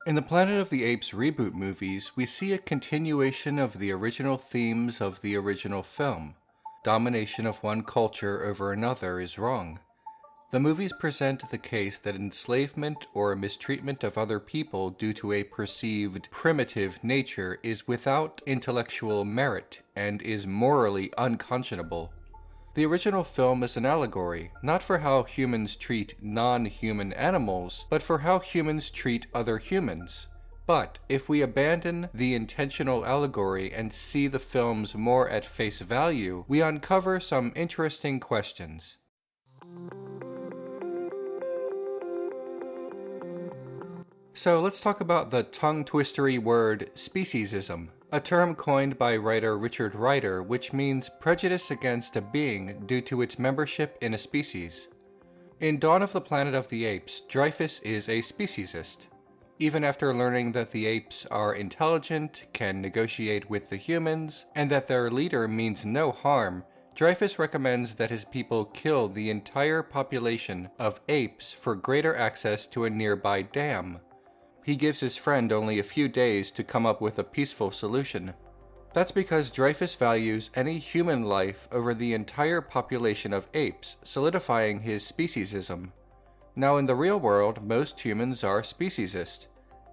In the Planet of the Apes reboot movies, we see a continuation of the original themes of the original film. Domination of one culture over another is wrong. The movies present the case that enslavement or mistreatment of other people due to a perceived primitive nature is without intellectual merit and is morally unconscionable. The original film is an allegory, not for how humans treat non-human animals, but for how humans treat other humans. But if we abandon the intentional allegory and see the films more at face value, we uncover some interesting questions. So let's talk about the tongue-twistery word speciesism, a term coined by writer Richard Ryder, which means prejudice against a being due to its membership in a species. In Dawn of the Planet of the Apes, Dreyfus is a speciesist. Even after learning that the apes are intelligent, can negotiate with the humans, and that their leader means no harm, Dreyfus recommends that his people kill the entire population of apes for greater access to a nearby dam. He gives his friend only a few days to come up with a peaceful solution. That's because Dreyfus values any human life over the entire population of apes, solidifying his speciesism. Now in the real world, most humans are speciesist.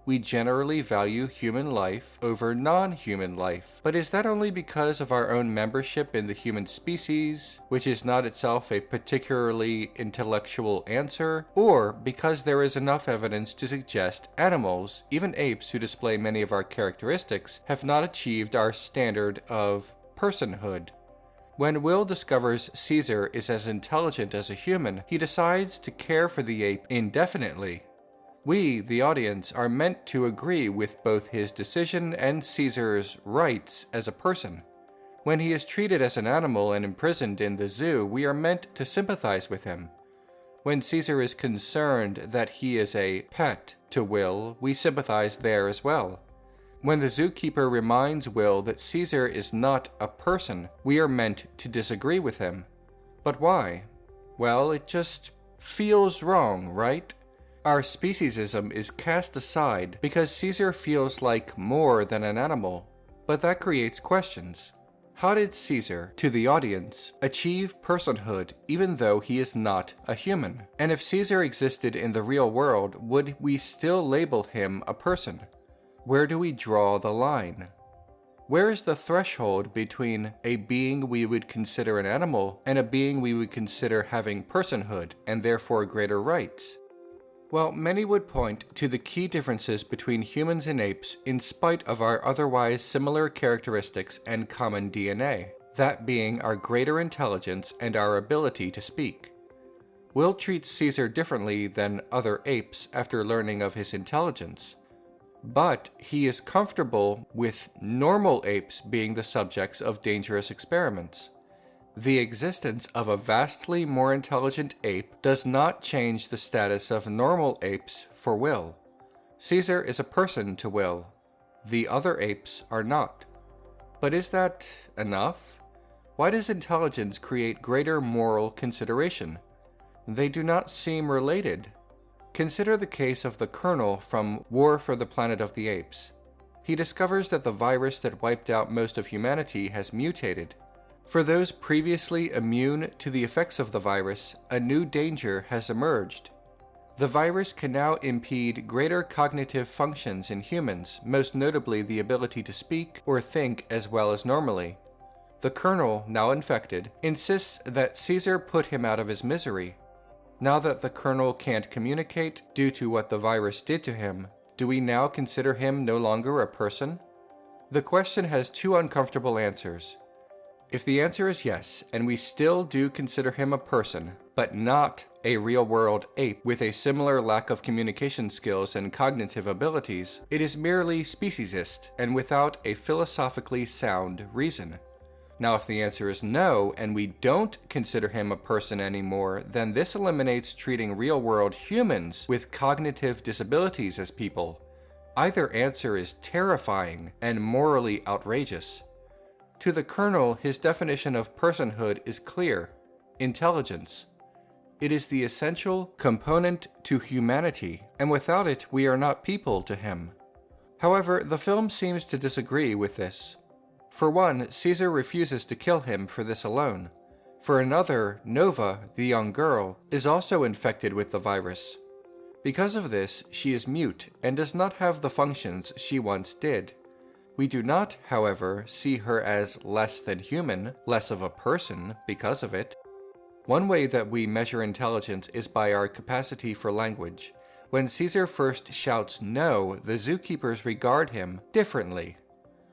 We generally value human life over non-human life. But is that only because of our own membership in the human species, which is not itself a particularly intellectual answer, or because there is enough evidence to suggest animals, even apes who display many of our characteristics, have not achieved our standard of personhood? When Will discovers Caesar is as intelligent as a human, he decides to care for the ape indefinitely. We, the audience, are meant to agree with both his decision and Caesar's rights as a person. When he is treated as an animal and imprisoned in the zoo, we are meant to sympathize with him. When Caesar is concerned that he is a pet to Will, we sympathize there as well. When the zookeeper reminds Will that Caesar is not a person, we are meant to disagree with him. But why? Well, it just feels wrong, right? Our speciesism is cast aside because Caesar feels like more than an animal. But that creates questions. How did Caesar, to the audience, achieve personhood even though he is not a human? And if Caesar existed in the real world, would we still label him a person? Where do we draw the line? Where is the threshold between a being we would consider an animal and a being we would consider having personhood and therefore greater rights? Well, many would point to the key differences between humans and apes in spite of our otherwise similar characteristics and common DNA, that being our greater intelligence and our ability to speak. Will treats Caesar differently than other apes after learning of his intelligence, but he is comfortable with normal apes being the subjects of dangerous experiments. The existence of a vastly more intelligent ape does not change the status of normal apes for Will. Caesar is a person to Will. The other apes are not. But is that enough? Why does intelligence create greater moral consideration? They do not seem related. Consider the case of the Colonel from War for the Planet of the Apes. He discovers that the virus that wiped out most of humanity has mutated. For those previously immune to the effects of the virus, a new danger has emerged. The virus can now impede greater cognitive functions in humans, most notably the ability to speak or think as well as normally. The Colonel, now infected, insists that Caesar put him out of his misery. Now that the Colonel can't communicate due to what the virus did to him, do we now consider him no longer a person? The question has two uncomfortable answers. If the answer is yes, and we still do consider him a person, but not a real-world ape with a similar lack of communication skills and cognitive abilities, it is merely speciesist and without a philosophically sound reason. Now, if the answer is no, and we don't consider him a person anymore, then this eliminates treating real-world humans with cognitive disabilities as people. Either answer is terrifying and morally outrageous. To the Colonel, his definition of personhood is clear: intelligence. It is the essential component to humanity, and without it, we are not people to him. However, the film seems to disagree with this. For one, Caesar refuses to kill him for this alone. For another, Nova, the young girl, is also infected with the virus. Because of this, she is mute and does not have the functions she once did. We do not, however, see her as less than human, less of a person because of it. One way that we measure intelligence is by our capacity for language. When Caesar first shouts no, the zookeepers regard him differently.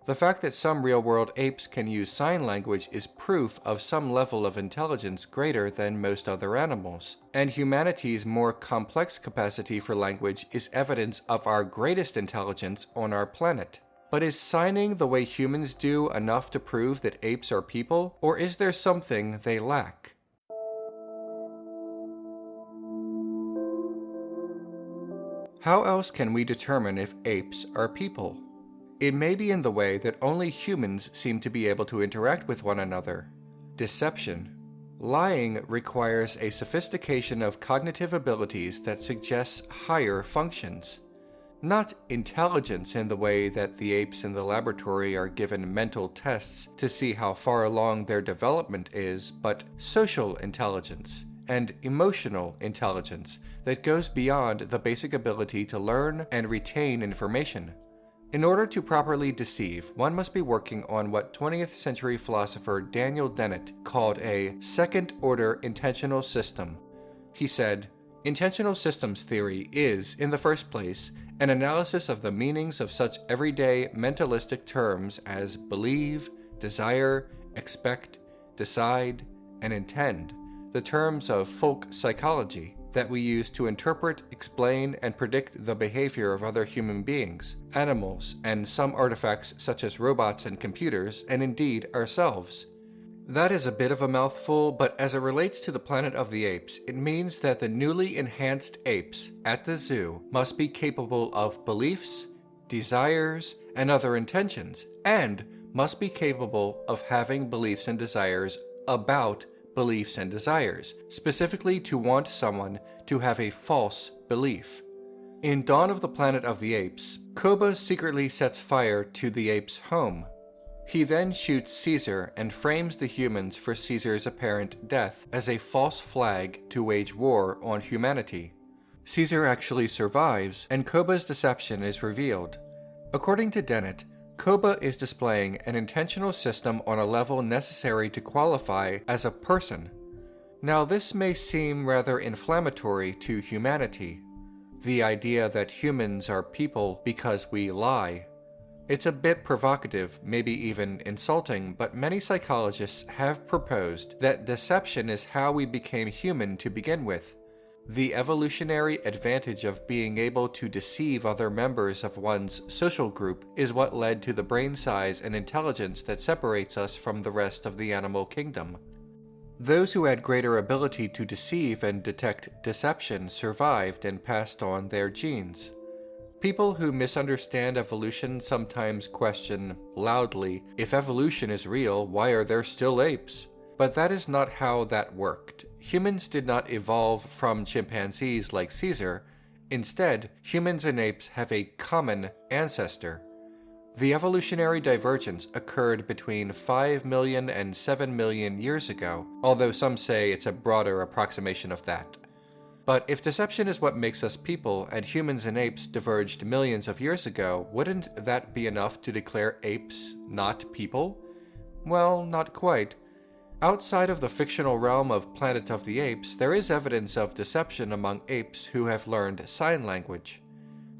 The fact that some real-world apes can use sign language is proof of some level of intelligence greater than most other animals. And humanity's more complex capacity for language is evidence of our greatest intelligence on our planet. But is signing the way humans do enough to prove that apes are people, or is there something they lack? How else can we determine if apes are people? It may be in the way that only humans seem to be able to interact with one another. Deception. Lying requires a sophistication of cognitive abilities that suggests higher functions. Not intelligence in the way that the apes in the laboratory are given mental tests to see how far along their development is, but social intelligence and emotional intelligence that goes beyond the basic ability to learn and retain information. In order to properly deceive, one must be working on what 20th century philosopher Daniel Dennett called a second-order intentional system. He said, "Intentional systems theory is, in the first place, an analysis of the meanings of such everyday mentalistic terms as believe, desire, expect, decide, and intend, the terms of folk psychology that we use to interpret, explain, and predict the behavior of other human beings, animals, and some artifacts such as robots and computers, and indeed ourselves." That is a bit of a mouthful, but as it relates to the Planet of the Apes, it means that the newly enhanced apes at the zoo must be capable of beliefs, desires, and other intentions, and must be capable of having beliefs and desires about beliefs and desires, specifically to want someone to have a false belief. In Dawn of the Planet of the Apes, Koba secretly sets fire to the ape's home. He then shoots Caesar and frames the humans for Caesar's apparent death as a false flag to wage war on humanity. Caesar actually survives, and Koba's deception is revealed. According to Dennett, Koba is displaying an intentional system on a level necessary to qualify as a person. Now, this may seem rather inflammatory to humanity. The idea that humans are people because we lie. It's a bit provocative, maybe even insulting, but many psychologists have proposed that deception is how we became human to begin with. The evolutionary advantage of being able to deceive other members of one's social group is what led to the brain size and intelligence that separates us from the rest of the animal kingdom. Those who had greater ability to deceive and detect deception survived and passed on their genes. People who misunderstand evolution sometimes question, loudly, if evolution is real, why are there still apes? But that is not how that worked. Humans did not evolve from chimpanzees like Caesar. Instead, humans and apes have a common ancestor. The evolutionary divergence occurred between 5 million and 7 million years ago, although some say it's a broader approximation of that. But if deception is what makes us people, and humans and apes diverged millions of years ago, wouldn't that be enough to declare apes not people? Well, not quite. Outside of the fictional realm of Planet of the Apes, there is evidence of deception among apes who have learned sign language.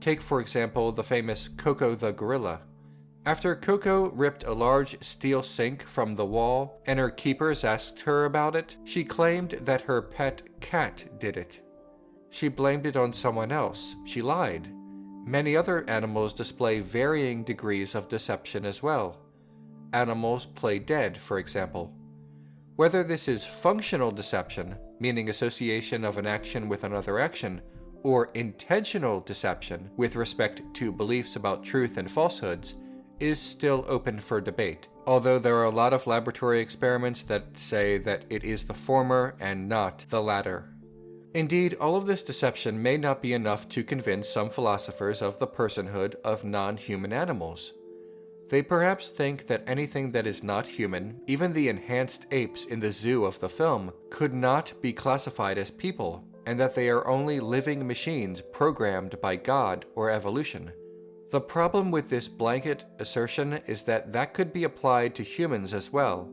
Take, for example, the famous Koko the gorilla. After Koko ripped a large steel sink from the wall and her keepers asked her about it, she claimed that her pet cat did it. She blamed it on someone else. She lied. Many other animals display varying degrees of deception as well. Animals play dead, for example. Whether this is functional deception, meaning association of an action with another action, or intentional deception with respect to beliefs about truth and falsehoods, is still open for debate, although there are a lot of laboratory experiments that say that it is the former and not the latter. Indeed, all of this deception may not be enough to convince some philosophers of the personhood of non-human animals. They perhaps think that anything that is not human, even the enhanced apes in the zoo of the film, could not be classified as people, and that they are only living machines programmed by God or evolution. The problem with this blanket assertion is that that could be applied to humans as well.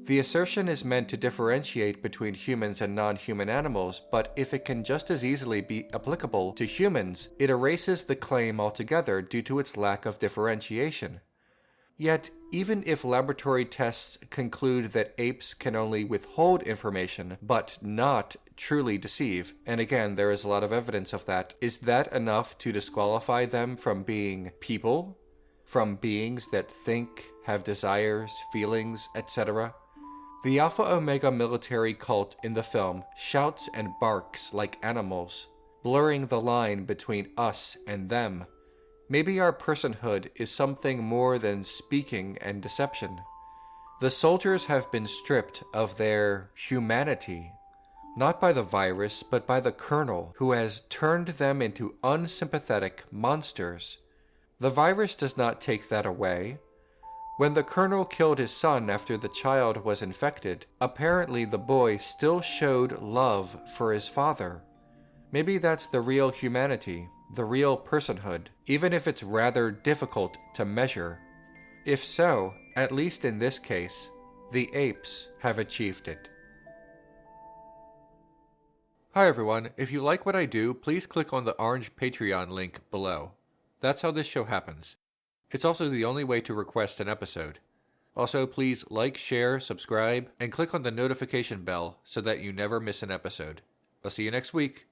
The assertion is meant to differentiate between humans and non-human animals, but if it can just as easily be applicable to humans, it erases the claim altogether due to its lack of differentiation. Yet, even if laboratory tests conclude that apes can only withhold information, but not truly deceive, and again, there is a lot of evidence of that, is that enough to disqualify them from being people? From beings that think, have desires, feelings, etc.? The Alpha Omega military cult in the film shouts and barks like animals, blurring the line between us and them. Maybe our personhood is something more than speaking and deception. The soldiers have been stripped of their humanity, not by the virus, but by the Colonel, who has turned them into unsympathetic monsters. The virus does not take that away. When the Colonel killed his son after the child was infected, apparently the boy still showed love for his father. Maybe that's the real humanity, the real personhood, even if it's rather difficult to measure. If so, at least in this case, the apes have achieved it. Hi everyone, if you like what I do, please click on the orange Patreon link below. That's how this show happens. It's also the only way to request an episode. Also, please like, share, subscribe, and click on the notification bell so that you never miss an episode. I'll see you next week.